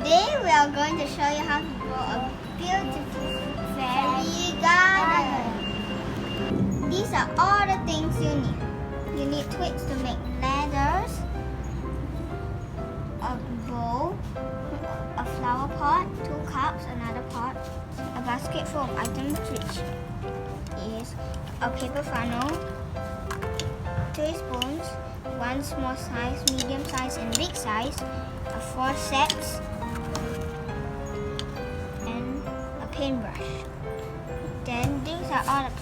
Today we are going to show you how to grow a beautiful fairy garden. These are all the things you need. You need twigs to make ladders, a bowl, a flower pot, 2 cups, another pot, a basket full of items which is a paper funnel, 3 spoons, 1 small size, medium size and big size, a forceps, and a paintbrush. Then these are all the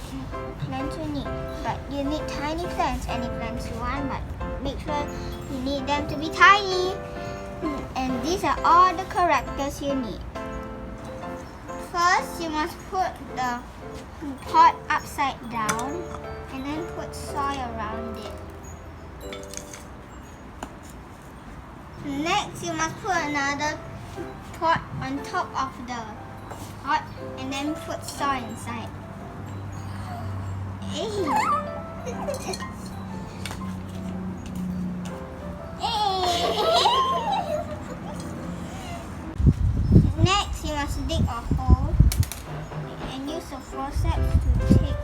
plants you need. But you need tiny plants, any plants you want, but make sure you need them to be tiny. And these are all the characters you need. First, you must put the pot upside down and then put soil around it. Next, you must put another pot on top of the pot and then put soil inside. Next, you must dig a hole and use a forceps to take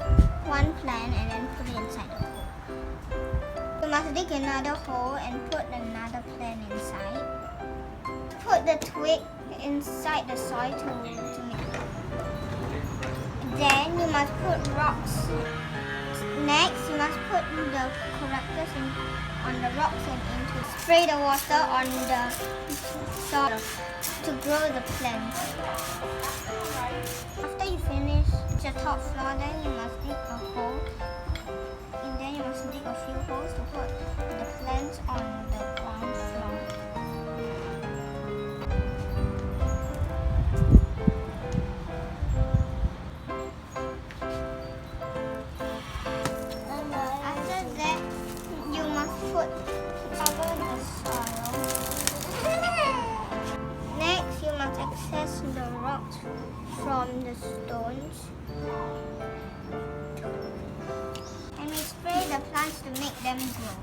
one plant and then put it inside the hole. You must dig another hole and put another plant inside. Put the twig inside the soil to make it. Then you must put rocks. Next, you must put the characters on the rocks and spray the water on the soil to grow the plants. After you finish the top floor, then you must dig a hole. And then you must dig a few holes to put the plants on the ground floor. After that, you must cover the soil. Next, you must access the rocks from the stones. And we spray the plants to make them grow.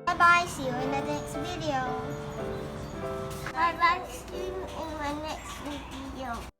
Bye-bye, see you in the next video. Bye-bye, see you in my next video.